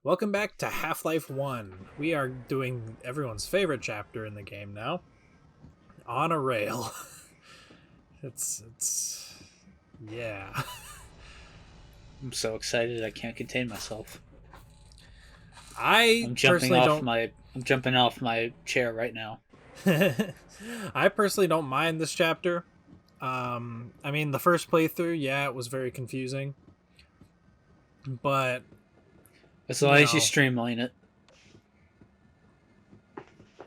Welcome back to Half-Life 1. We are doing everyone's favorite chapter in the game now. On a rail. it's yeah. I'm so excited I can't contain myself. I I'm jumping personally off don't I'm jumping off my chair right now. I personally don't mind this chapter. I mean the first playthrough, yeah, it was very confusing. But As long as you streamline it.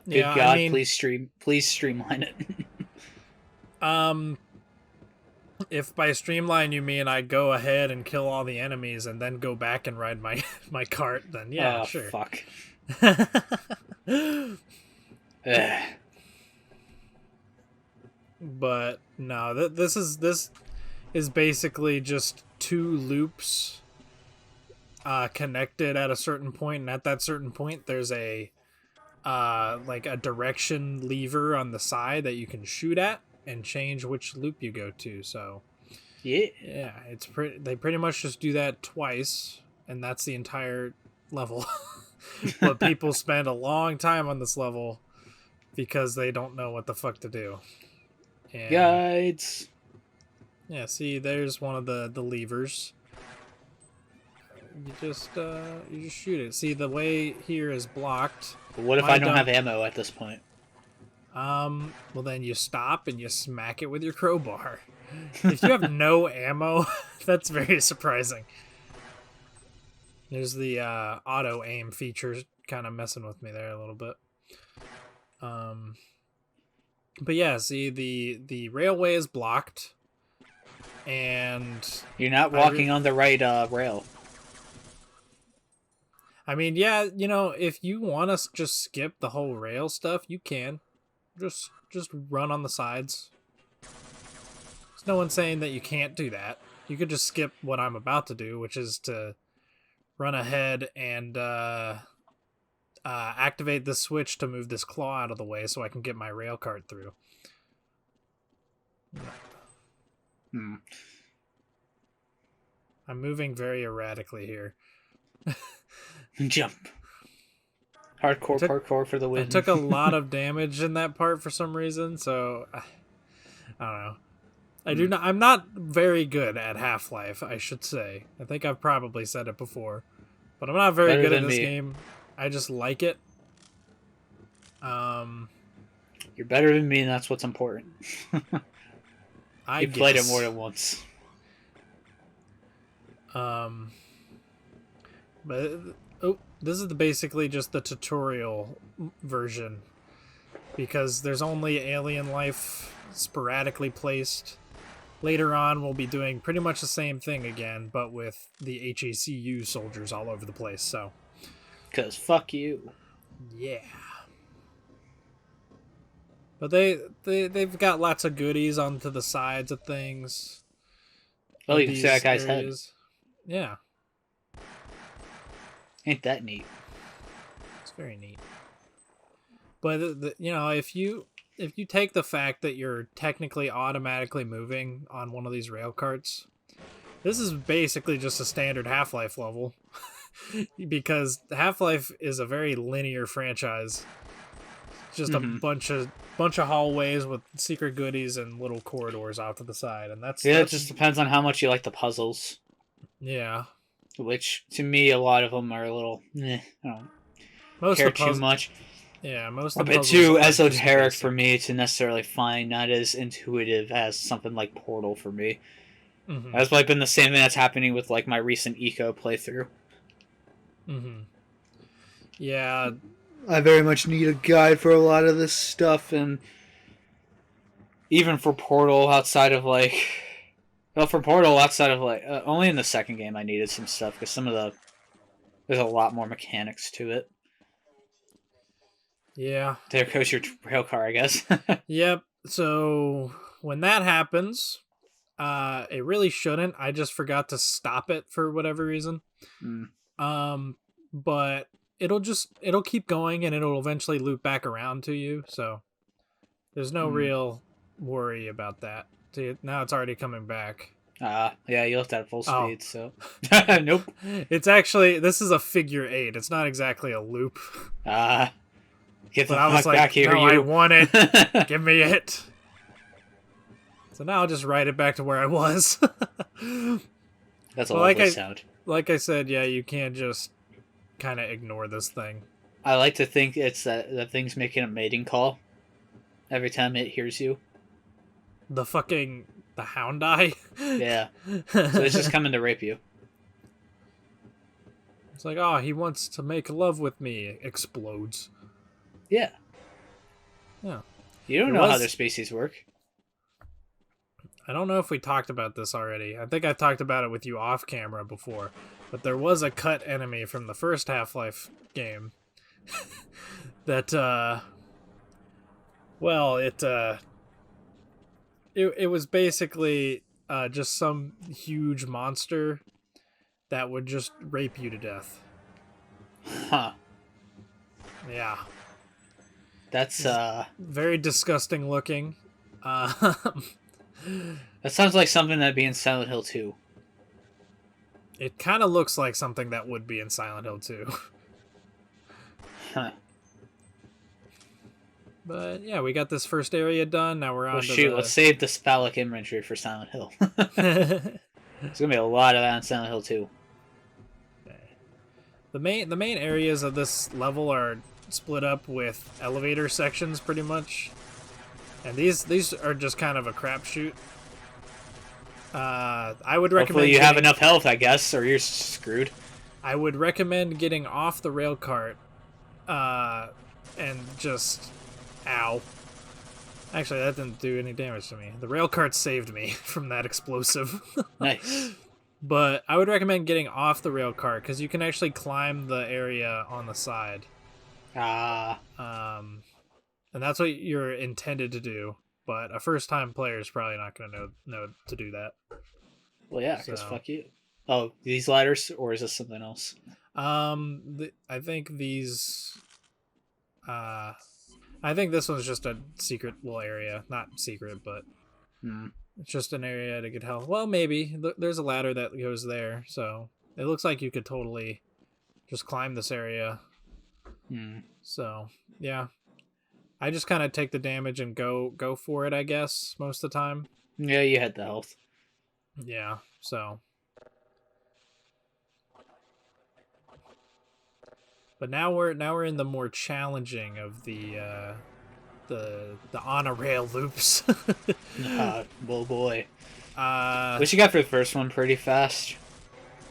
Good yeah, God, I mean, please streamline it. If by streamline you mean I go ahead and kill all the enemies and then go back and ride my my cart, then yeah, sure. Fuck. But no, this is basically just two loops connected at a certain point, and at that certain point there's a like a direction lever on the side that you can shoot at and change which loop you go to. So yeah, they pretty much just do that twice, and that's the entire level. But people spend a long time on this level because they don't know what the fuck to do. And Guides. yeah, see, there's one of the levers. You just shoot it. See, the way here is blocked. But what if I don't have ammo at this point? Well then you stop and you smack it with your crowbar. If you have no ammo, that's very surprising. There's the auto aim feature kind of messing with me there a little bit. But yeah, see, the railway is blocked, and you're not walking on the right rail. I mean, yeah, you know, if you want to just skip the whole rail stuff, you can. Just run on the sides. There's no one saying that you can't do that. You could just skip what I'm about to do, which is to run ahead and activate the switch to move this claw out of the way so I can get my rail cart through. I'm moving very erratically here. Jump. Hardcore parkour for the win. I took a lot of damage in that part for some reason, so I don't know. I'm not very good at Half-Life, I should say. I think I've probably said it before, but I'm not very good at this game. I just like it. You're better than me, and that's what's important. You played it more than once. But this is basically just the tutorial version, because there's only alien life sporadically placed. Later on, we'll be doing pretty much the same thing again, but with the HECU soldiers all over the place. So, 'cause fuck you. Yeah. But they've got lots of goodies onto the sides of things. Oh, you can see that guy's head. Yeah. Ain't that neat? It's very neat. But you know, if you take the fact that you're technically automatically moving on one of these rail carts, this is basically just a standard Half-Life level. Because Half-Life is a very linear franchise. Just a bunch of hallways with secret goodies and little corridors out to the side, and that's it just depends on how much you like the puzzles. Yeah. Which, to me, a lot of them are a little, I don't care too much. Yeah, most of the puzzles. A bit too esoteric for me to necessarily find, not as intuitive as something like Portal for me. That's like been the same thing that's happening with like my recent Eco playthrough. Yeah. I very much need a guide for a lot of this stuff, and even for Portal, outside of like... Well, for Portal, outside of like... only in the second game I needed some stuff, because there's a lot more mechanics to it. Yeah. There goes your rail car, I guess. Yep. So, when that happens, it really shouldn't. I just forgot to stop it for whatever reason. But it'll keep going, and it'll eventually loop back around to you, so there's no real worry about that. See, now it's already coming back. Yeah, you left at full Oh. speed, so nope. It's actually, this is a figure 8. It's not exactly a loop. Get the But I was fuck like, back here, no, you. I want it. Give me it. So now I'll just write it back to where I was. That's a But lovely sound. like I said, yeah, you can't just kind of ignore this thing. I like to think it's that thing's making a mating call every time it hears you. The hound eye. Yeah. So it's just coming to rape you. It's like, oh, he wants to make love with me. Explodes. Yeah. Yeah. You don't know how their species work. I don't know if we talked about this already. I think I talked about it with you off camera before. But there was a cut enemy from the first Half-Life game that, well, it was basically just some huge monster that would just rape you to death. Huh. Yeah. That's, very disgusting looking. That sounds like something that'd be in Silent Hill 2. It kind of looks like something that would be in Silent Hill 2. Huh. But yeah, we got this first area done. Now we're on. Well, shoot, let's save this phallic imagery for Silent Hill. the There's gonna be a lot of that in Silent Hill 2. main areas of this level are split up with elevator sections, pretty much, and these are just kind of a crapshoot. I would recommend. Hopefully you have enough health, I guess, or you're screwed. I would recommend getting off the rail cart, and just, ow. Actually, that didn't do any damage to me. The rail cart saved me from that explosive. Nice. But I would recommend getting off the rail cart because you can actually climb the area on the side. And that's what you're intended to do. But a first-time player is probably not going to know to do that. Well, yeah, because fuck you. Oh, these ladders, or is this something else? I think these. I think this one's just a secret little area. Not secret, but it's just an area to get health. Well, maybe. There's a ladder that goes there, so it looks like you could totally just climb this area. So, yeah. I just kind of take the damage and go for it, I guess, most of the time. Yeah, you had the health. Yeah, so. But now we're in the more challenging of the on a rail loops. Oh boy. What you got for the first one pretty fast.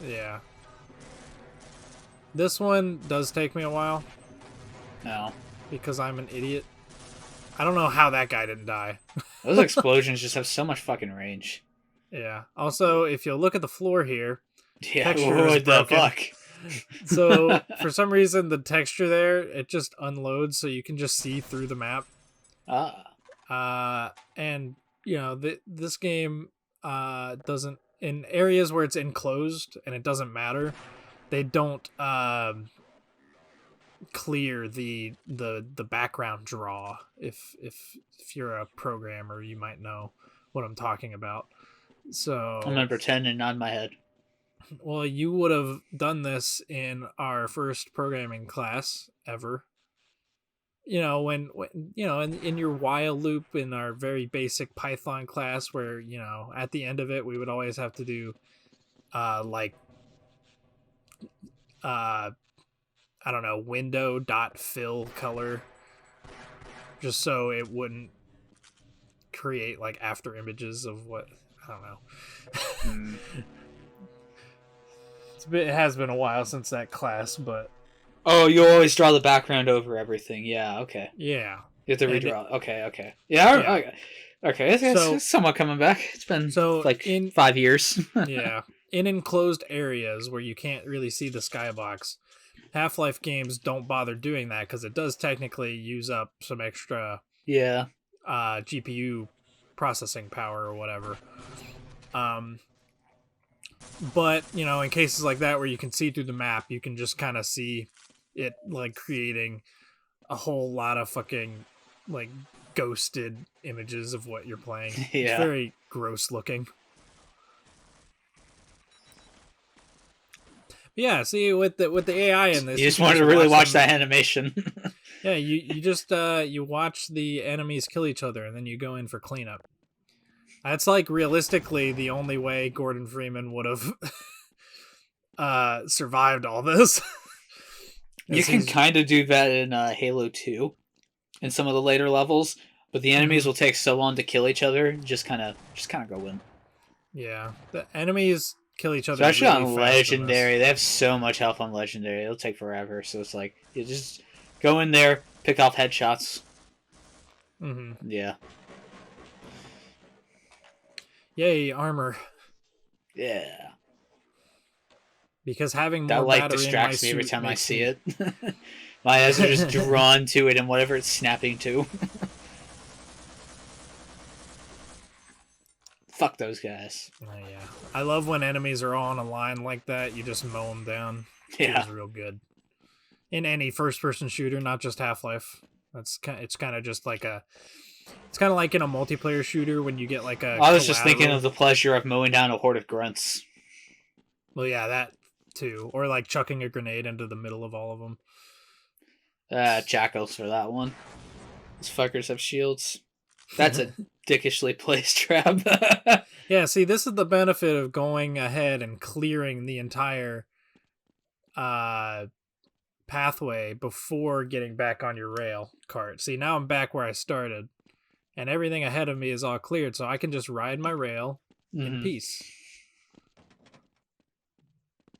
Yeah. This one does take me a while. No. Because I'm an idiot. I don't know how that guy didn't die. Those explosions just have so much fucking range. Yeah. Also, if you look at the floor here, yeah, what the fuck? So for some reason the texture there, it just unloads so you can just see through the map. And you know, this game doesn't, in areas where it's enclosed and it doesn't matter, they don't clear the background draw. If you're a programmer, you might know what I'm talking about. So I'm gonna pretend and nod my head. Well, you would have done this in our first programming class ever. You know, when you know, in your while loop in our very basic Python class, where, you know, at the end of it we would always have to do I don't know, window.fill color, just so it wouldn't create like after images of what, I don't know. It has been a while since that class, but... Oh, you always draw the background over everything. Yeah, okay. Yeah. You have to redraw. Okay. Yeah, okay. It's somewhat coming back. It's been like 5 years. Yeah. In enclosed areas where you can't really see the skybox, Half-Life games don't bother doing that because it does technically use up some extra GPU processing power or whatever. But, you know, in cases like that where you can see through the map, you can just kind of see it, like, creating a whole lot of fucking, like, ghosted images of what you're playing. Yeah. It's very gross looking. Yeah, see with the AI in this, You just can wanted to really watch them- that animation. Yeah, you just you watch the enemies kill each other, and then you go in for cleanup. That's like realistically the only way Gordon Freeman would have survived all this. You can kind of do that in Halo 2 in some of the later levels, but the enemies will take so long to kill each other. Just kind of go in. Yeah, the enemies kill each other. Especially really on fast Legendary, they have so much health on Legendary. It'll take forever. So it's like you just go in there, pick off headshots. Mm-hmm. Yeah. Yay, armor. Yeah. Because having more that light battery distracts in my me every suit time I makes see me... it. My eyes are just drawn to it and whatever it's snapping to. Fuck those guys. Yeah, I love when enemies are all on a line like that. You just mow them down. Yeah, it's real good in any first-person shooter, not just Half-Life. It's kind of just like a. It's kind of like in a multiplayer shooter when you get like a. I was just thinking of the pleasure of mowing down a horde of grunts. Well, yeah, that too, or like chucking a grenade into the middle of all of them. Jackals for that one. Those fuckers have shields. That's a dickishly placed trap. Yeah, see, this is the benefit of going ahead and clearing the entire pathway before getting back on your rail cart. See, now I'm back where I started, and everything ahead of me is all cleared, so I can just ride my rail in peace.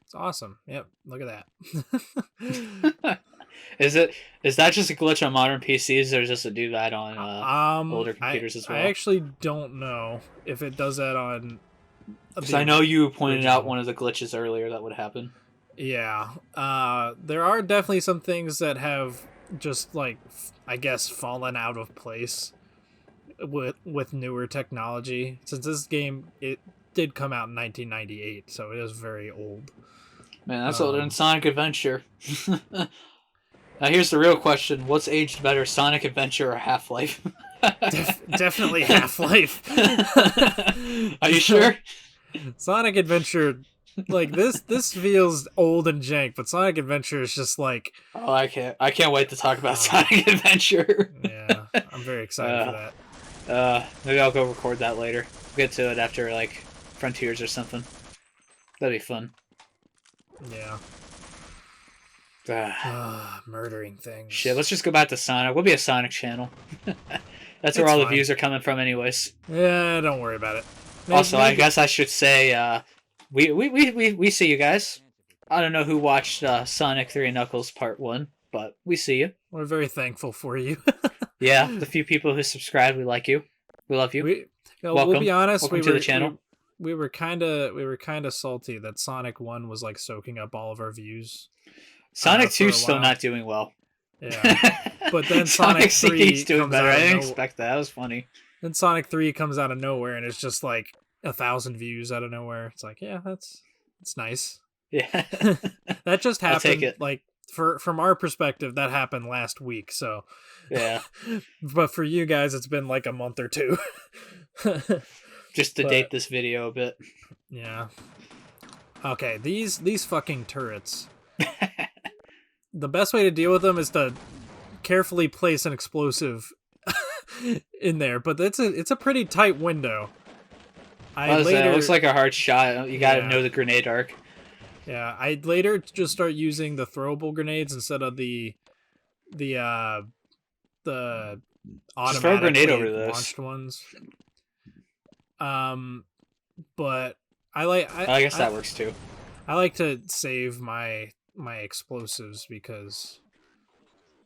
It's awesome. Yep, look at that. Is that just a glitch on modern PCs, or does it do that on older computers as well? I actually don't know if it does that on. Because I know you pointed out one of the glitches earlier that would happen. Yeah, there are definitely some things that have just like I guess fallen out of place with newer technology. Since this game it did come out in 1998, so it is very old. Man, that's older than Sonic Adventure. Now here's the real question: what's aged better, Sonic Adventure or Half-Life? Definitely Half-Life. Are you sure? Sonic Adventure, like this feels old and jank, but Sonic Adventure is just like. Oh, I can't wait to talk about Sonic Adventure. Yeah, I'm very excited for that. Maybe I'll go record that later. We'll get to it after like Frontiers or something. That'd be fun. Yeah. Murdering things. Shit, let's just go back to Sonic. We'll be a Sonic channel. That's where all the views are coming from anyways. Yeah, don't worry about it. Also, I guess I should say, we see you guys. I don't know who watched Sonic 3 Knuckles Part 1, but we see you. We're very thankful for you. Yeah, the few people who subscribed, we like you. We love you. Welcome. We'll be honest, Welcome to the channel. We were kind of salty that Sonic 1 was like soaking up all of our views. Sonic 2's still not doing well. Yeah. But then Sonic 3 doing better. I didn't expect that. That was funny. Then Sonic 3 comes out of nowhere and it's just like 1,000 views out of nowhere. It's like, yeah, that's nice. Yeah. That just happened. I'll take it. Like from our perspective, that happened last week. So yeah. But for you guys, it's been like a month or two. Just to date this video a bit. Yeah. Okay, these fucking turrets. The best way to deal with them is to carefully place an explosive in there, but it's a pretty tight window. It looks like a hard shot. You gotta know the grenade arc. Yeah, I'd later just start using the throwable grenades instead of the automatically launched ones. But I guess that works too. I like to save my explosives because,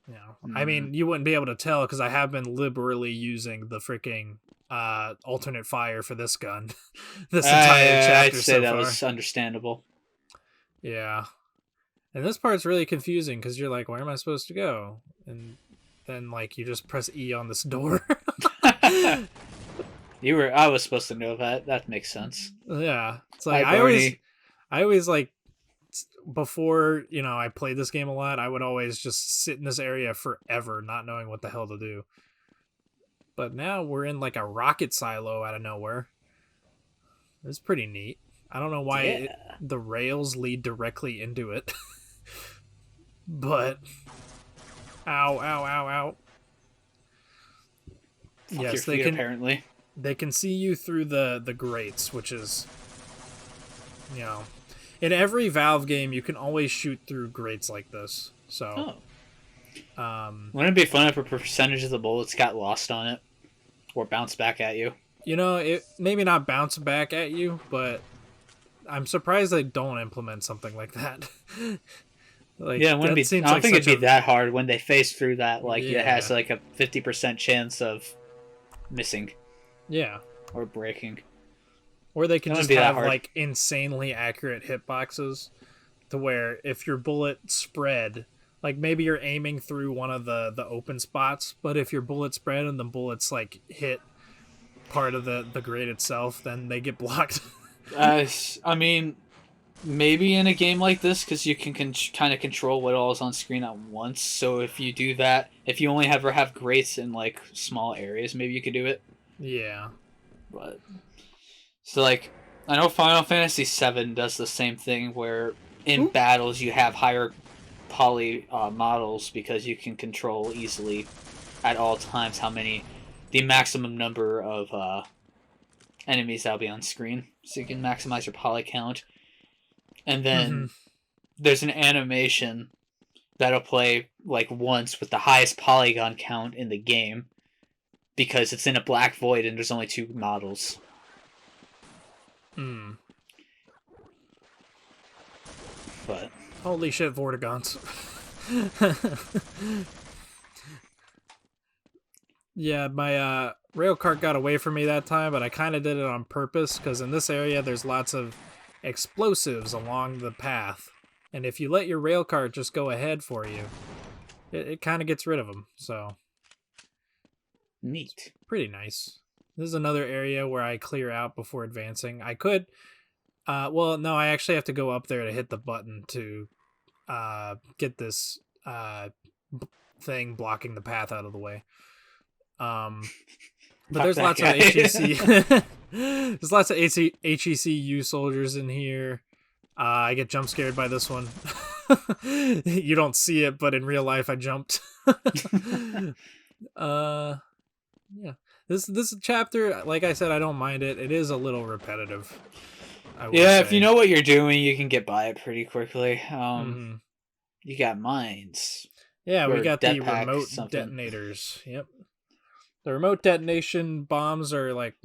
you know, I mean, you wouldn't be able to tell because I have been liberally using the freaking alternate fire for this gun this entire chapter. I'd say that was understandable. Yeah, and this part's really confusing because you're like, where am I supposed to go? And then like you just press E on this door. I was supposed to know that. That makes sense. Yeah, it's like I always like. Before, you know, I played this game a lot, I would always just sit in this area forever, not knowing what the hell to do. But now we're in like a rocket silo out of nowhere. It's pretty neat. I don't know why Yeah. the rails lead directly into it. But ow, ow, ow, ow. Fuck your Yes, feet, apparently. they can see you through the grates, which is, you know, in every Valve game you can always shoot through grates like this. So, Oh. um, Wouldn't it be fun if a percentage of the bullets got lost on it? Or bounced back at you? you know, it maybe not bounce back at you, but I'm surprised they don't implement something like that. Like Yeah, it wouldn't that be. I seems don't like think it'd such be a that hard when they face through that. Like, it has yeah, like a 50% chance of missing yeah. or breaking. Or they It could wouldn't just be that have hard. like insanely accurate hitboxes to where if your bullet spread, like maybe you're aiming through one of the open spots, but if your bullet spread and the bullets like hit part of the grade itself, then they get blocked. I mean, maybe in a game like this, because you can kind of control what all is on screen at once. So if you do that, if you only ever have grates in like small areas, maybe you could do it. Yeah. But so like, I know Final Fantasy VII does the same thing where in Ooh. battles you have higher poly models because you can control easily at all times the maximum number of enemies that'll be on screen, so you can maximize your poly count. And Mm-hmm. then there's an animation that'll play like once with the highest polygon count in the game because it's in a black void and there's only 2 models. Mm. But Holy shit, Vortigons. Yeah, my rail cart got away from me that time, but I kind of did it on purpose because in this area there's lots of explosives along the path, and if you let your rail cart just go ahead for you, it kind of gets rid of them. So neat. pretty nice. This is another area where I clear out before advancing. I could, well, no, I actually have to go up there to hit the button to get this thing blocking the path out of the way. But Fuck there's that lots of guy. HEC. There's lots of HECU soldiers in here. I get jump scared by this one. You don't see it, but in real life, I jumped. uh, yeah. This chapter, like I said, I don't mind it. It is a little repetitive, I will Yeah, say. if you know what you're doing, you can get by it pretty quickly. Mm-hmm. You got mines. Yeah, we Or got the jetpack remote something. detonators. Yep. The remote detonation bombs are like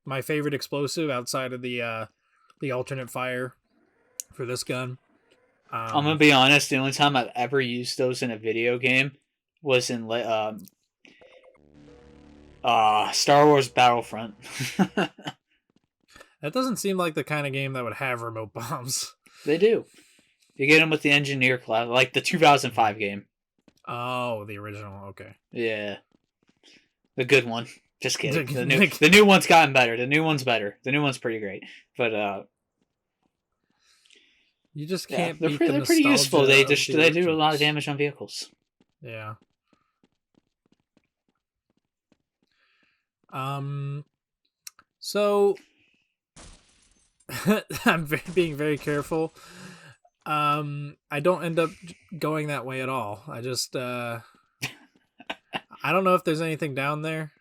my favorite explosive outside of the alternate fire for this gun. I'm gonna be honest. The only time I've ever used those in a video game was in Star Wars Battlefront. That doesn't seem like the kind of game that would have remote bombs. They do. You get them with the engineer class, like the 2005 game. Oh, the original. Okay. Yeah, the good one. Just kidding. The The new one's gotten better. The new one's better. The new one's pretty great. But you just yeah, can't beat the they're pretty useful. nostalgia They of the they do a lot of originals. damage on vehicles. Yeah. So I'm being very careful. I don't end up going that way at all. I just I don't know if there's anything down there.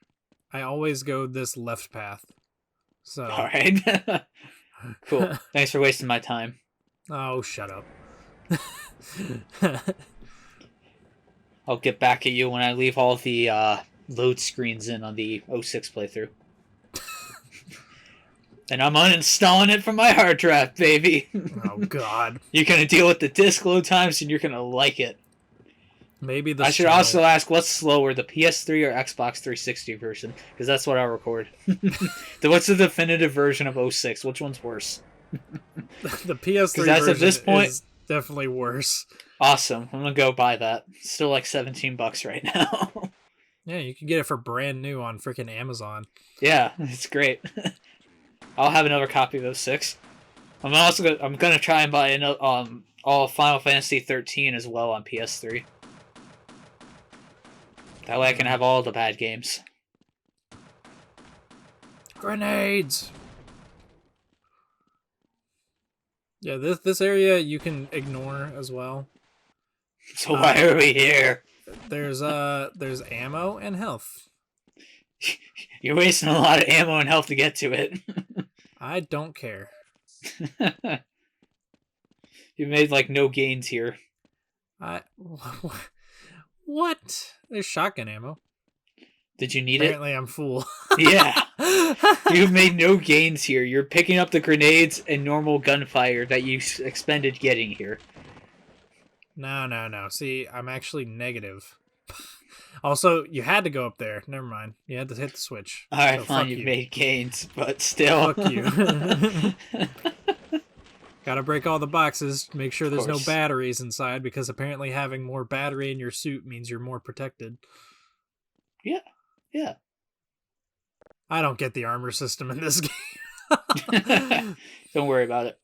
I always go this left path. So All right. Cool. Thanks for wasting my time. Oh, shut up. I'll get back at you when I leave all the load screens in on the 06 playthrough. And I'm uninstalling it from my hard drive, baby. Oh god. You're gonna deal with the disk load times, and you're gonna like it. Maybe the I should channel. also ask what's slower, the PS3 or Xbox 360 version, because that's what I'll record. What's the definitive version of 06? Which one's worse? The PS3 as version of this point, is definitely worse. Awesome. I'm gonna go buy that. It's still like $17 right now. Yeah, you can get it for brand new on freaking Amazon. Yeah, it's great. I'll have another copy of 06. I'm gonna try and buy another all Final Fantasy 13 as well on PS3. That way I can have all the bad games. Grenades. Yeah, this area you can ignore as well. So why are we here? There's ammo and health. You're wasting a lot of ammo and health to get to it. I don't care. You made like no gains here. What? There's shotgun ammo. Did you need Apparently I'm full. Yeah. You've made no gains here. You're picking up the grenades and normal gunfire that you expended getting here. No. See, I'm actually negative. Also, you had to go up there. Never mind. You had to hit the switch. Alright, So fine, you've made gains, but still. Fuck you. Gotta break all the boxes, make sure there's no batteries inside, because apparently having more battery in your suit means you're more protected. Yeah. I don't get the armor system in this game. Don't worry about it.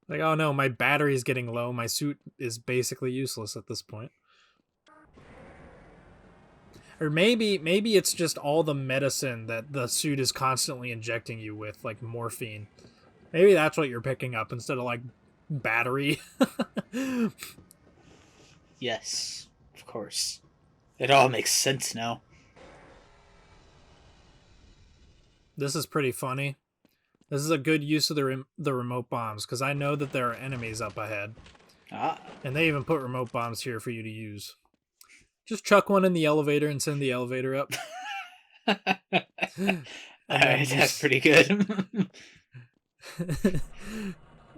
Like, oh no, my battery's getting low. My suit is basically useless at this point. Or maybe it's just all the medicine that the suit is constantly injecting you with, like morphine. Maybe that's what you're picking up instead of, like, battery. Yes, of course. It all makes sense now. This is pretty funny. This is a good use of the remote bombs, because I know that there are enemies up ahead. And they even put remote bombs here for you to use. Just chuck one in the elevator and send the elevator up. Alright, that's pretty good.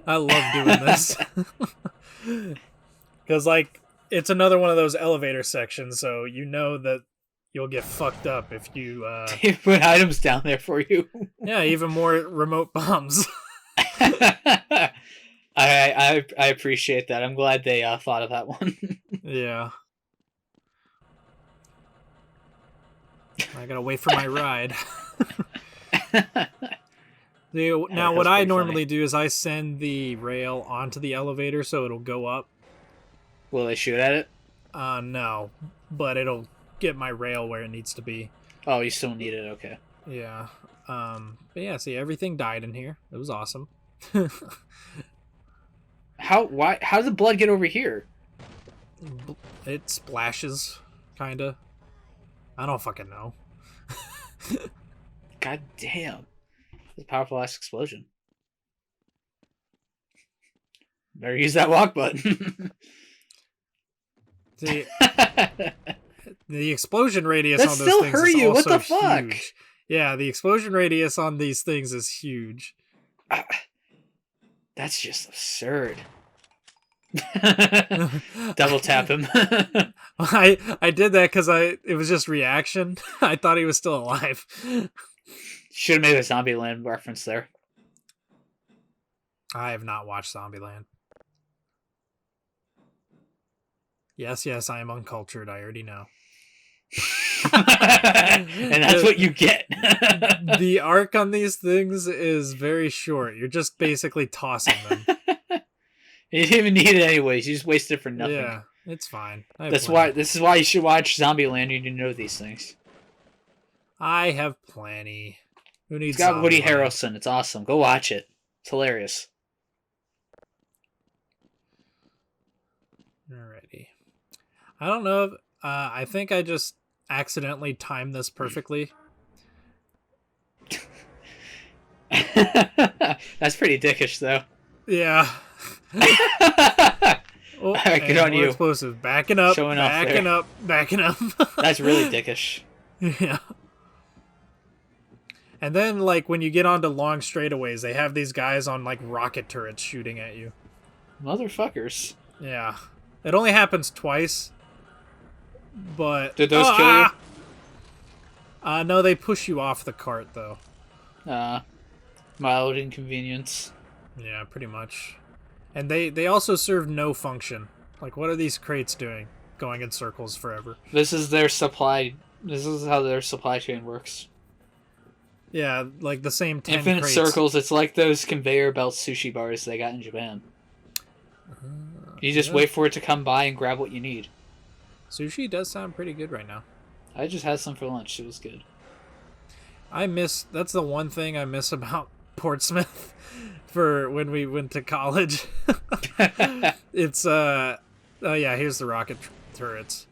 I love doing this. Because, like, it's another one of those elevator sections, so you know that you'll get fucked up if you... They put items down there for you. Yeah, even more remote bombs. I appreciate that. I'm glad they thought of that one. Yeah. I gotta wait for my ride. Now, what I normally do is I send the rail onto the elevator so it'll go up. Will they shoot at it? No. But it'll get my rail where it needs to be. Oh, you still need it, okay. Yeah. But yeah, see, everything died in here. It was awesome. How did the blood get over here? It splashes, kinda. I don't fucking know. God damn. It's a powerful ass explosion. Better use that walk button. See, the explosion radius That on those still things hurt is you. What also the fuck? huge. Yeah, the explosion radius on these things is huge. That's just absurd. Double tap him. I did that because it was just reaction. I thought he was still alive. Should have made a Zombieland reference there. I have not watched Zombieland. Yes, I am uncultured. I already know. And that's what you get. The arc on these things is very short. You're just basically tossing them. You didn't even need it anyways. You just wasted it for nothing. Yeah, it's fine. This is why you should watch Zombieland. You need to know these things. I have plenty. Who needs? It's got Woody Zombieland? Harrelson. It's awesome. Go watch it. It's hilarious. Alrighty. I don't know if I think I just accidentally timed this perfectly. That's pretty dickish, though. Yeah. Oh, Alright, good on you. Explosive. Backing up. Showing off backing there. up. Backing up. That's really dickish. Yeah. And then, like, when you get onto long straightaways, they have these guys on, like, rocket turrets shooting at you. Motherfuckers. Yeah. It only happens twice. But... Did those kill you? No, they push you off the cart, though. Mild inconvenience. Yeah, pretty much. And they also serve no function. Like, what are these crates doing? Going in circles forever. This is their supply... This is how their supply chain works. Yeah, like the same 10 Infinite crates. circles, it's like those conveyor belt sushi bars they got in Japan. You just wait for it to come by and grab what you need. Sushi does sound pretty good right now. I just had some for lunch. It was good. That's the one thing I miss about Portsmouth. for when we went to college. It's oh yeah, here's the rocket turrets.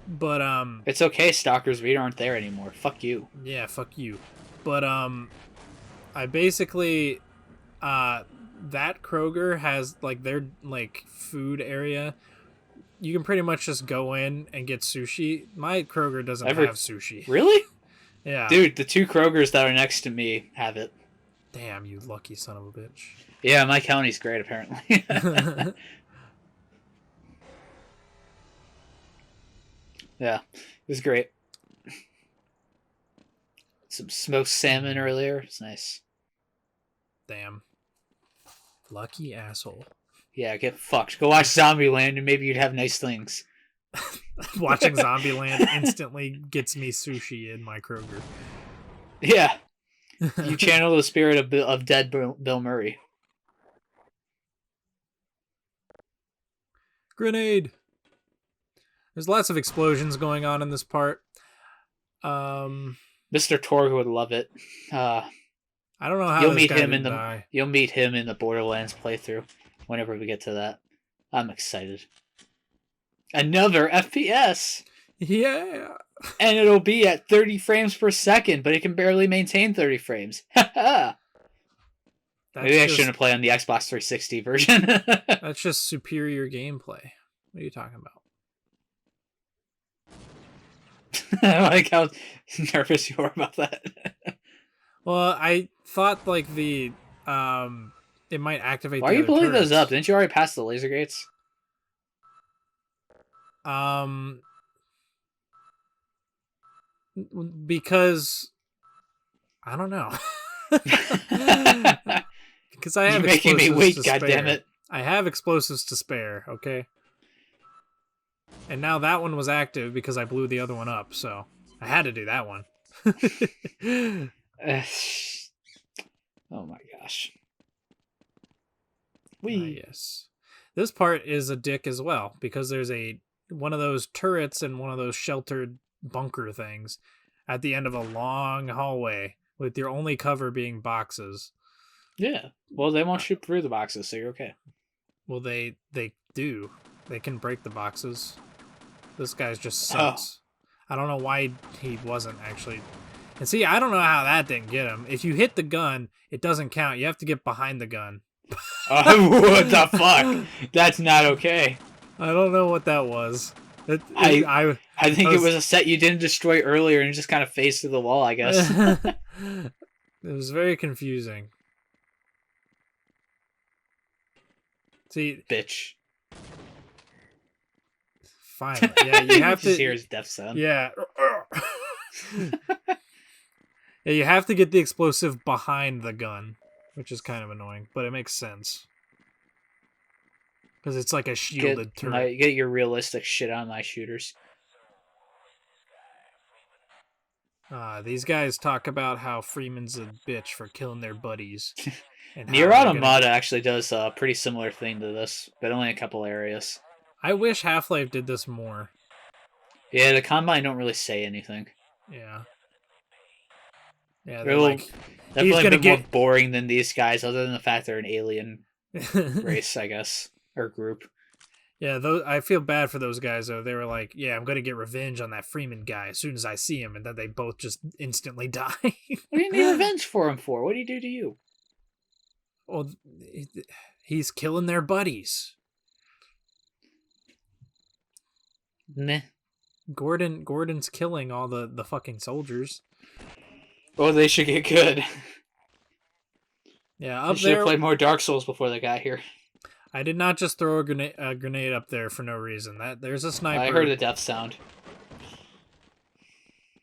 But It's okay, stalkers. We aren't there anymore. Fuck you. yeah, fuck you. But I basically that Kroger has like their like food area. You can pretty much just go in and get sushi. My Kroger doesn't have sushi. Really? Yeah. Dude, the 2 Krogers that are next to me have it. Damn, you lucky son of a bitch. Yeah, my county's great, apparently. Yeah, it was great. Some smoked salmon earlier. It's nice. Damn. Lucky asshole. Yeah, get fucked. Go watch Zombieland and maybe you'd have nice things. Watching Zombieland instantly gets me sushi in my Kroger. Yeah. You channel the spirit of dead Bill Murray. Grenade! There's lots of explosions going on in this part. Mr. Torg would love it. I don't know how you'll this meet guy him didn't in the die. You'll meet him in the Borderlands playthrough whenever we get to that. I'm excited. Another FPS. Yeah. And it'll be at 30 frames per second, but it can barely maintain 30 frames. Maybe I shouldn't play on the Xbox 360 version. That's just superior gameplay. What are you talking about? I like how nervous you are about that. Well, I thought like the it might activate. Why are you blowing those up? Didn't you already pass the laser gates? Because I don't know. Because I have You're making me wait, goddammit. I have explosives to spare, okay? And now that one was active because I blew the other one up, so I had to do that one. Oh my gosh. Yes. This part is a dick as well, because there's one of those turrets and one of those sheltered bunker things at the end of a long hallway with your only cover being boxes. Yeah. Well, they won't shoot through the boxes, so you're okay. Well, they do. They can break the boxes. This guy's just sucks. I don't know why he wasn't actually. And see, I don't know how that didn't get him. If you hit the gun, it doesn't count. You have to get behind the gun. What the fuck? That's not okay. I don't know what that was. I think it was a set you didn't destroy earlier and it just kind of phased through the wall, I guess. It was very confusing. See, bitch. Fine. Yeah, you have to hear his death sound. Yeah. Yeah, you have to get the explosive behind the gun, which is kind of annoying, but it makes sense. Because it's like a shielded turret. Get your realistic shit on my shooters. These guys talk about how Freeman's a bitch for killing their buddies. Nier Automata actually does a pretty similar thing to this, but only a couple areas. I wish Half-Life did this more. Yeah, the Combine don't really say anything. Yeah. Yeah, they're like, definitely a bit more boring than these guys, other than the fact they're an alien race, I guess, or group. Yeah, I feel bad for those guys, though. They were like, yeah, I'm going to get revenge on that Freeman guy as soon as I see him, and then they both just instantly die. What do you need revenge for him for? What did he do to you? Well, he's killing their buddies. Meh. Gordon's killing all the fucking soldiers. Oh, they should get good. Yeah, up they should have played more Dark Souls before they got here. I did not just throw a grenade up there for no reason. There's a sniper. I heard a death sound.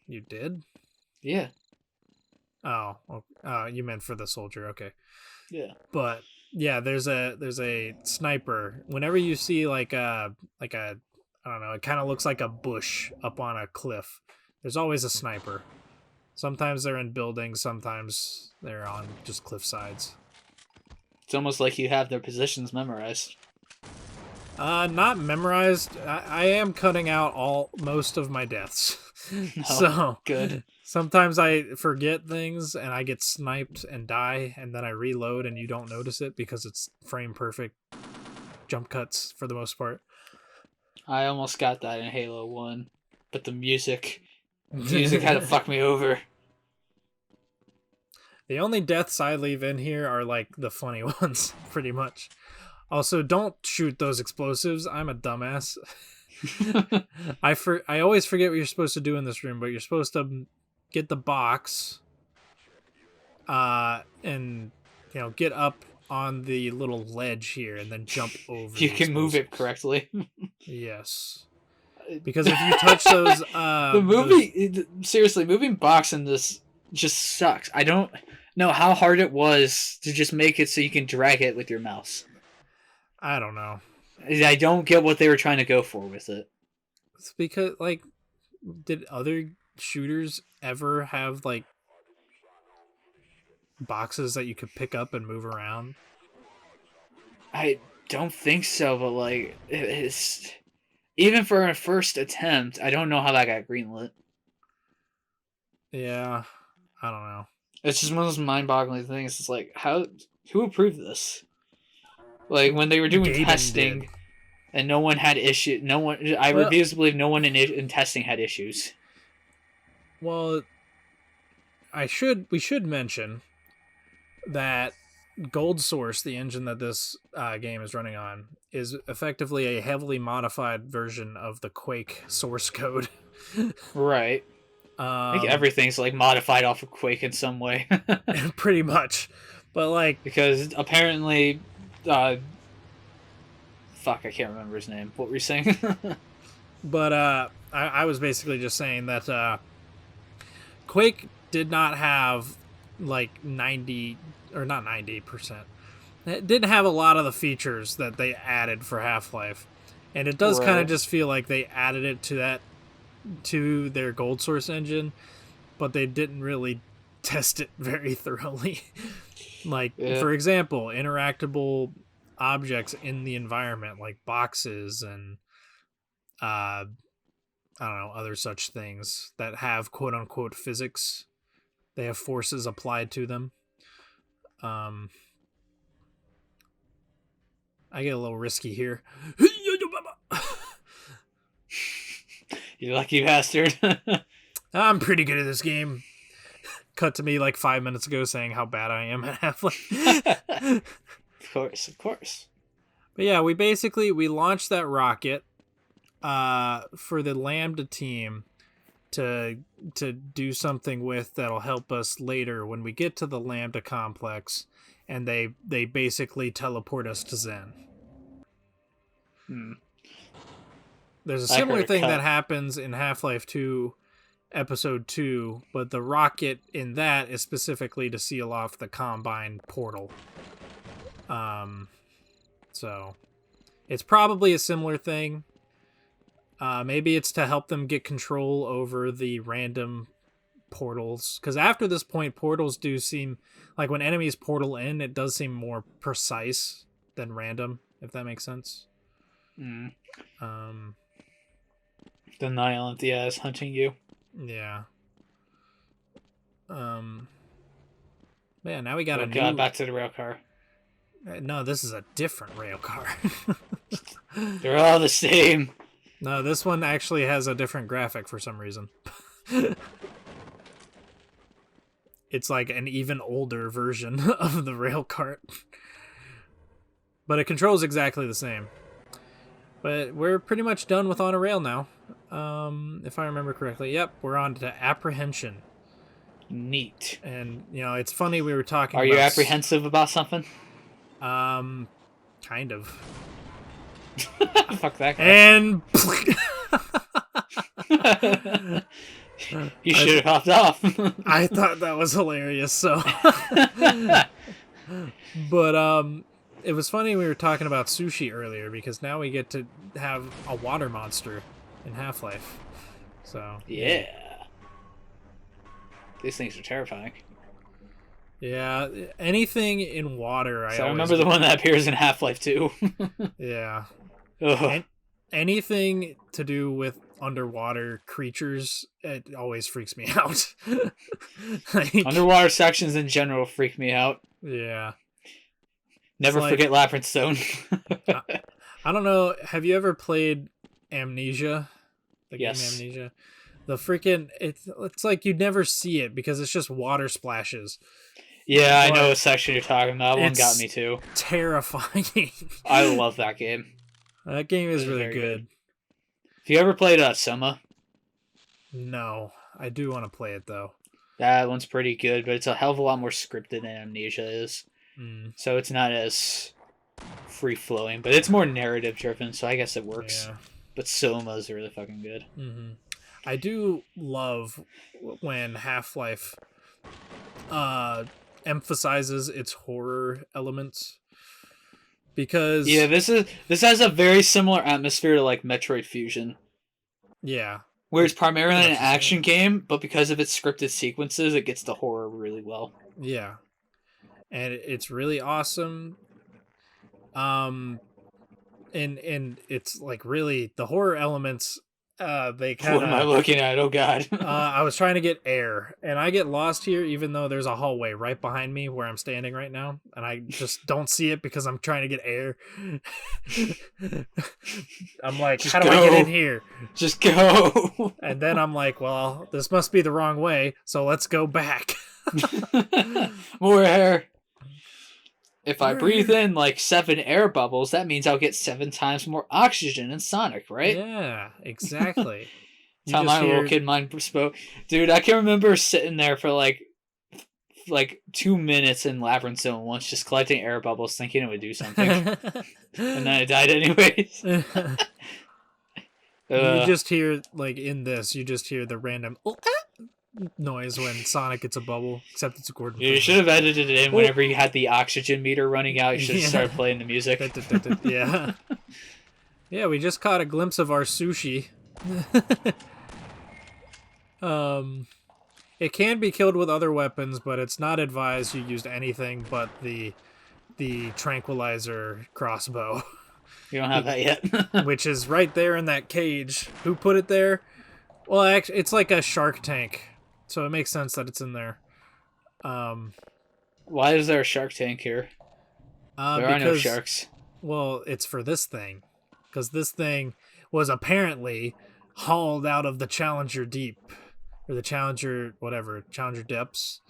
You did? Yeah. Oh, you meant for the soldier. Okay. Yeah. But yeah, there's a sniper. Whenever you see like a I don't know, it kind of looks like a bush up on a cliff. There's always a sniper. Sometimes they're in buildings, sometimes they're on just cliff sides. It's almost like you have their positions memorized. Not memorized. I am cutting out most of my deaths. No, so good. Sometimes I forget things and I get sniped and die, and then I reload and you don't notice it because it's frame perfect jump cuts for the most part. I almost got that in Halo 1, but the music kind of fucked me over. The only deaths I leave in here are like the funny ones, pretty much. Also, don't shoot those explosives. I'm a dumbass. I always forget what you're supposed to do in this room, but you're supposed to get the box, and get up on the little ledge here, and then jump over. You can move it correctly. Yes, because if you touch those, seriously, moving box in this just sucks. I don't know how hard it was to just make it so you can drag it with your mouse. I don't know. I don't get what they were trying to go for with it. It's because, like, did other shooters ever have, like, boxes that you could pick up and move around? I don't think so, but, like, it's... Even for a first attempt, I don't know how that got greenlit. Yeah, I don't know. It's just one of those mind-boggling things. It's like, who approved this? Like, when they were doing Gaben testing... did. And no one had issue. I refuse to believe no one in testing had issues. Well, we should mention that Gold Source, the engine that this game is running on, is effectively a heavily modified version of the Quake source code. Right. I think everything's like modified off of Quake in some way. Pretty much, but like because apparently. Fuck, I can't remember his name. What were you saying? But I was basically just saying that Quake did not have like 90 or not 90%. It didn't have a lot of the features that they added for Half-Life, and it does kind of just feel like they added it to their Gold Source engine, but they didn't really test it very thoroughly. For example, interactable objects in the environment, like boxes and I don't know, other such things that have quote unquote physics. They have forces applied to them. I get a little risky here. You lucky bastard. I'm pretty good at this game. Cut to me like 5 minutes ago saying how bad I am at Half-Life. Of course. But yeah, we launched that rocket for the Lambda team to do something with that'll help us later when we get to the Lambda complex, and they basically teleport us to Zen. There's a similar thing that happens in Half-Life 2 Episode 2, but the rocket in that is specifically to seal off the Combine portal. So it's probably a similar thing. Maybe it's to help them get control over the random portals, because after this point, portals do seem like when enemies portal in, it does seem more precise than random, if that makes sense. The Nihilant, is hunting you. Yeah. Yeah, now we got back to the rail car. No, this is a different rail car. They're all the same. No, this one actually has a different graphic for some reason. It's like an even older version of the rail cart. But it controls exactly the same. But we're pretty much done with On a Rail now. If I remember correctly. Yep, we're on to Apprehension. Neat. And, it's funny we were talking about... Are you apprehensive about something? Kind of. Fuck that guy. And... You should have hopped off. I thought that was hilarious, so... But, it was funny we were talking about sushi earlier, because now we get to have a water monster in Half-Life. So... Yeah. These things are terrifying. Yeah, anything in water. I remember the one that appears in Half-Life 2. Yeah. Anything anything to do with underwater creatures, it always freaks me out. Like, Underwater sections in general freak me out. yeah. Never like- forget Labyrinth Zone. I don't know. Have you ever played Amnesia? The Yes. game Amnesia? The freaking it's like you'd never see it because it's just water splashes. Yeah, I know But what section you're talking about. That one got it's me too. terrifying. I love that game. That game is It's really very good. good. Have you ever played Soma? No, I do want to play it though. That one's pretty good, but it's a hell of a lot more scripted than Amnesia is. Mm, So it's not as free flowing, but it's more narrative driven, so I guess it works. yeah. But Soma's really fucking good. Hmm. I do love when Half-Life emphasizes its horror elements because Yeah, this has a very similar atmosphere to like Metroid Fusion, yeah, where it's primarily Pretty an much the same. action game, but because of its scripted sequences, it gets the horror really well. yeah, and it's really awesome. And it's like really the horror elements. They kind What am I of. looking at? Oh god. I was trying to get air, and I get lost here, even though there's a hallway right behind me where I'm standing right now, and I just don't see it because I'm trying to get air. I'm like, Just how do I go. get in here? Just go. And then I'm like, well, this must be the wrong way, so let's go back. More air. If I breathe in like 7 air bubbles, that means I'll get 7 times more oxygen in Sonic, right? Yeah, exactly. You That's how just my little hear- kid mind spoke. Dude, I can remember sitting there for like 2 minutes in Labyrinth Zone once, just collecting air bubbles, thinking it would do something, and then I died anyways. You just hear, like, in this, you just hear the random noise when Sonic gets a bubble, except it's a Gordon. You should have edited it in whenever you had the oxygen meter running out. You should have Yeah. started playing the music. Yeah. Yeah, we just caught a glimpse of our sushi. It can be killed with other weapons, but it's not advised you used anything but the tranquilizer crossbow, You don't have that yet. which is right there in that cage. Who put it there? Well, actually, it's like a shark tank, so it makes sense that it's in there. Why is there a shark tank here? There are no sharks. Well, it's for this thing, because this thing was apparently hauled out of the Challenger Deep, or the Challenger Challenger Depths.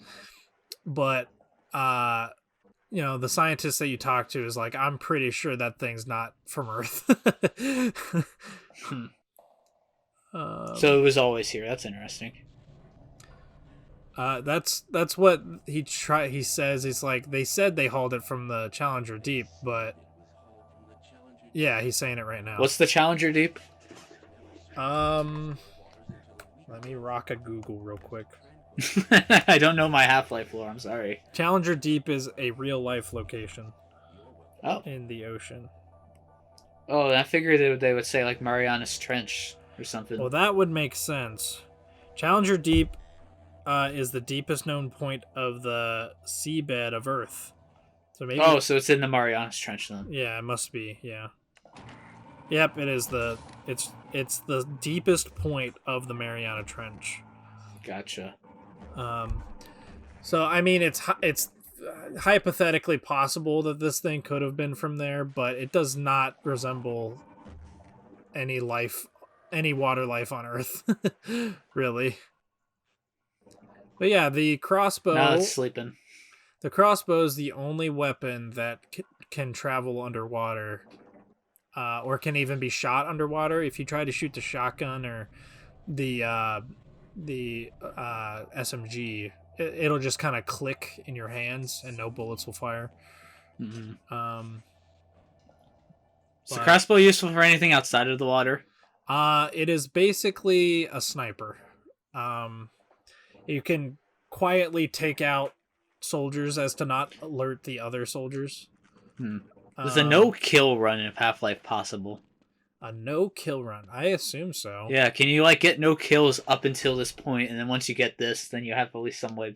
But the scientist that you talk to is like, I'm pretty sure that thing's not from Earth. So it was always here. That's interesting. That's what he says. He's like, they said they hauled it from the Challenger Deep, but yeah, he's saying it right now. What's the Challenger Deep? Let me rock a Google real quick. I don't know my Half-Life lore. I'm sorry. Challenger Deep is a real life location Oh, in the ocean. I figured they would say like Marianas Trench or something. Well, that would make sense. Challenger Deep is the deepest known point of the seabed of Earth. So maybe. Oh, so it's in the Marianas Trench then. Yeah, it must be. Yeah. Yep, it is it's the deepest point of the Mariana Trench. Gotcha. So I mean, it's hypothetically possible that this thing could have been from there, but it does not resemble any water life on Earth, really. But yeah, the crossbow. Now it's sleeping. The crossbow is the only weapon that can travel underwater, or can even be shot underwater. If you try to shoot the shotgun or the SMG, it'll just kind of click in your hands and no bullets will fire. Mm-hmm. Is the But- crossbow useful for anything outside of the water? It is basically a sniper. You can quietly take out soldiers as to not alert the other soldiers. Is a no-kill run in Half-Life possible? A no-kill run? I assume so. Yeah, can you like get no kills up until this point, and then once you get this, then you have at least some way of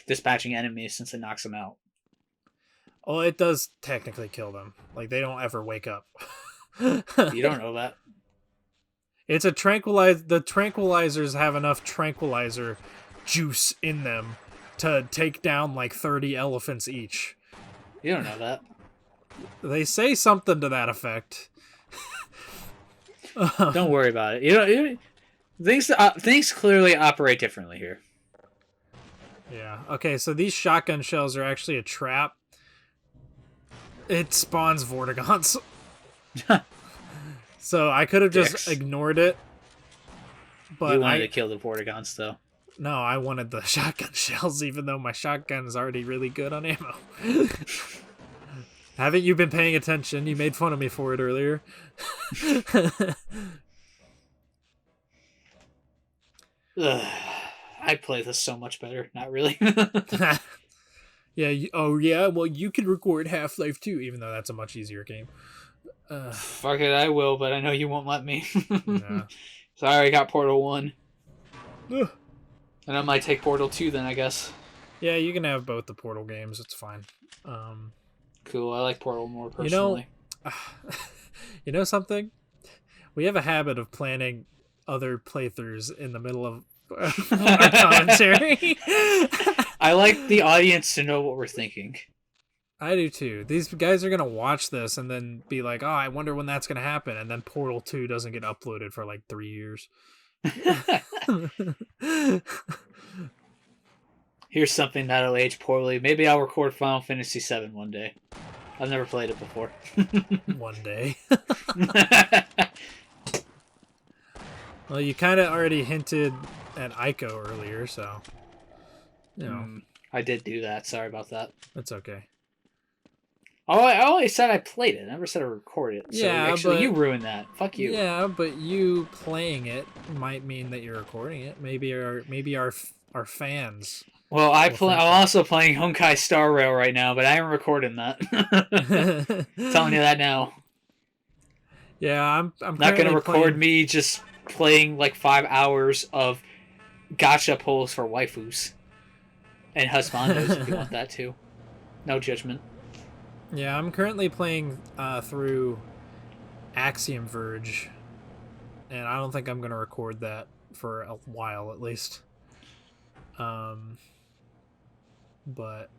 dispatching enemies since it knocks them out? Well, it does technically kill them. Like, they don't ever wake up. You don't know that. It's a the tranquilizers have enough tranquilizer juice in them to take down like 30 elephants each. You don't know that. They say something to that effect. Don't worry about it. Things clearly operate differently here. Yeah. Okay, so these shotgun shells are actually a trap. It spawns Vortigons. So I could have just ignored it. But you wanted to kill the Vortigons, though. No, I wanted the shotgun shells, even though my shotgun is already really good on ammo. Haven't you been paying attention? You made fun of me for it earlier. I play this so much better. Not really. Yeah. Oh, yeah. Well, you can record Half-Life 2, even though that's a much easier game. Fuck it, I will, but I know you won't let me. Nah. Sorry, I got Portal 1. And I might take Portal 2 then, I guess. Yeah, you can have both the Portal games. It's fine. Cool. I like Portal more personally. You know something? We have a habit of planning other playthroughs in the middle of our commentary. I like the audience to know what we're thinking. I do too. These guys are going to watch this and then be like, oh, I wonder when that's going to happen. And then Portal 2 doesn't get uploaded for like 3 years. Here's something that'll age poorly. Maybe I'll record Final Fantasy VII one day. I've never played it before. One day. Well, you kind of already hinted at Ico earlier, so... You know. I did do that. Sorry about that. That's okay. Oh, I only said I played it. I never said I recorded it. So yeah, actually, but, you ruined that. Fuck you. Yeah, but you playing it might mean that you're recording it. Maybe our fans. Well, I'm also playing Honkai Star Rail right now, but I am recording that. Telling you that now. Yeah, I'm not going to record me just playing like 5 hours of gacha pulls for waifus and husbandos if you want that too. No judgment. Yeah, I'm currently playing through Axiom Verge, and I don't think I'm going to record that for a while at least. But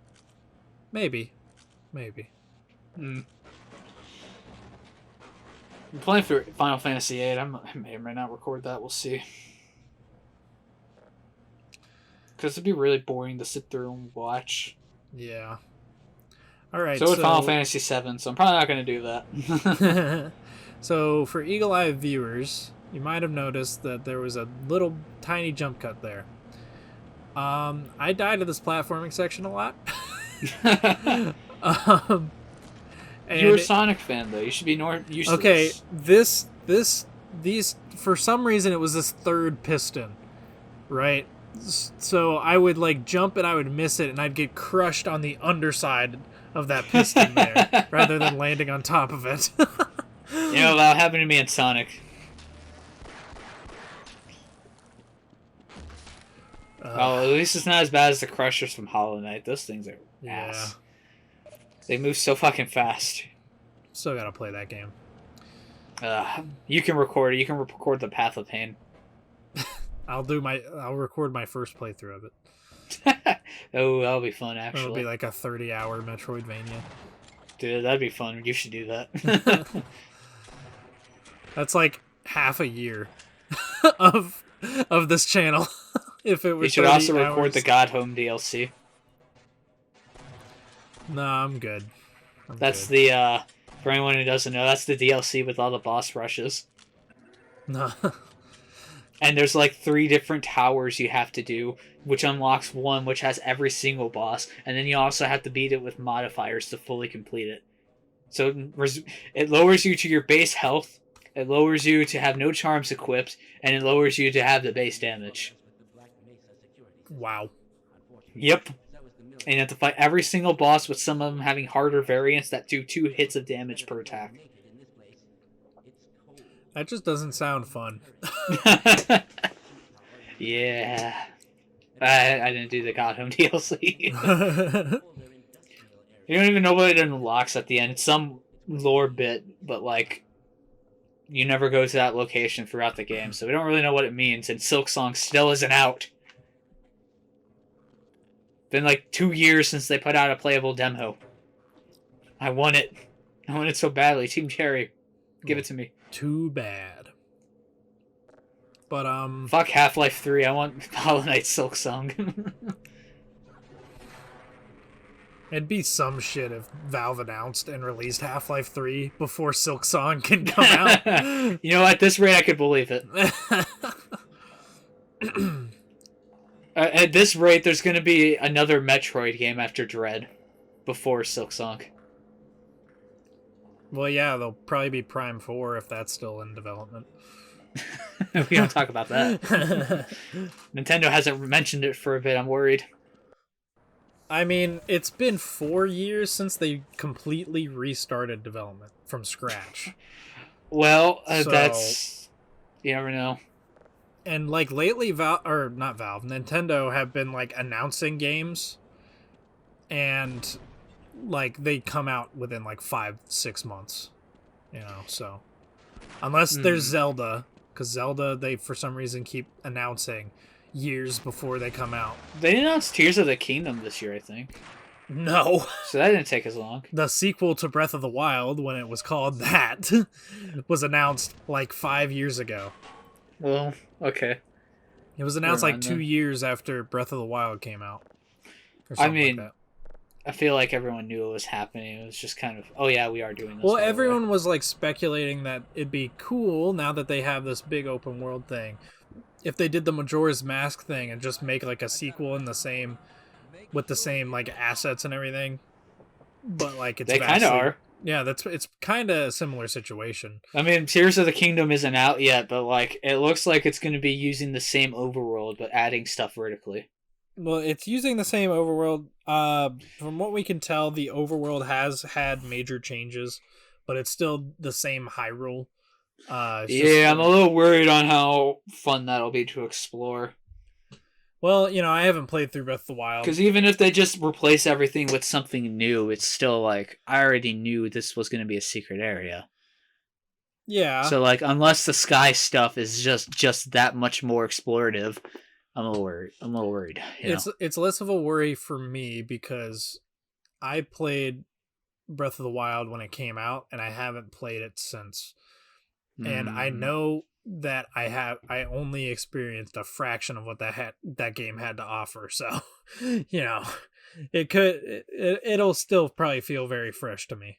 maybe. I'm playing for Final Fantasy VIII. I may or may not record that. We'll see. Because it'd be really boring to sit through and watch. Yeah. All right. So with Final Fantasy VII, so I'm probably not going to do that. So for eagle-eyed viewers, you might have noticed that there was a little tiny jump cut there. I died at this platforming section a lot. You're a Sonic fan, though. You should be used to this. Okay, these for some reason it was this third piston, right? So I would like jump and I would miss it, and I'd get crushed on the underside of that piston there, rather than landing on top of it. You know, that happened to me in Sonic. At least it's not as bad as the Crushers from Hollow Knight. Those things are ass. They move so fucking fast. Still gotta play that game. You can record it. You can record the Path of Pain. I'll record my first playthrough of it. Oh, that'll be fun, actually. It'll be like a 30-hour Metroidvania. Dude, that'd be fun. You should do that. That's like half a year of this channel. If it was, you should also record the God Home DLC. No, I'm good. That's the for anyone who doesn't know, that's the DLC with all the boss rushes. No. And there's like 3 different towers you have to do, which unlocks one which has every single boss, and then you also have to beat it with modifiers to fully complete it. So it lowers you to your base health, it lowers you to have no charms equipped, and it lowers you to have the base damage. Wow. Yep. And you have to fight every single boss, with some of them having harder variants that do 2 hits of damage per attack. That just doesn't sound fun. Yeah. I didn't do the God Home DLC. You don't even know what it unlocks at the end. It's some lore bit, but like... you never go to that location throughout the game, so we don't really know what it means, and Silksong still isn't out. Been like 2 years since they put out a playable demo. I want it. I want it so badly. Team Cherry, give it to me. Too bad. But Fuck Half-Life 3. I want Hollow Knight Silksong. It'd be some shit if Valve announced and released Half-Life 3 before Silksong can come out. You know, at this rate, I could believe it. At this rate, there's going to be another Metroid game after Dread before Silksong. Well, yeah, there'll probably be Prime 4 if that's still in development. We don't talk about that. Nintendo hasn't mentioned it for a bit. I'm worried. I mean, it's been 4 years since they completely restarted development from scratch. Well, So- that's... You never know. And like lately, Nintendo have been like announcing games, and like they come out within like 5-6 months, you know. So unless there's Zelda, because Zelda they for some reason keep announcing years before they come out. They announced Tears of the Kingdom this year, I think. No, So that didn't take as long. the sequel to Breath of the Wild, when it was called that, was announced like 5 years ago. Well, okay. It was announced Never like mind 2 then. years after Breath of the Wild came out. Or I something mean, like that. I feel like everyone knew it was happening. It was just kind of, oh yeah, we are doing this. Well, by the way. everyone was like speculating that it'd be cool now that they have this big open world thing. If they did the Majora's Mask thing and just make like a sequel in the same, with the same like assets and everything, but like it's They kind of vastly- are. Yeah, it's kind of a similar situation. I mean, Tears of the Kingdom isn't out yet, but like it looks like it's going to be using the same overworld but adding stuff vertically. Well, it's using the same overworld. From what we can tell, the overworld has had major changes, but it's still the same Hyrule. It's just- Yeah, I'm a little worried on how fun that'll be to explore. Well, you know, I haven't played through Breath of the Wild. Because even if they just replace everything with something new, it's still like I already knew this was going to be a secret area. Yeah. So like, unless the sky stuff is just that much more explorative, I'm a little worried. You know? It's less of a worry for me because I played Breath of the Wild when it came out, and I haven't played it since. And I know that I only experienced a fraction of what that game had to offer. So, you know, it'll still probably feel very fresh to me.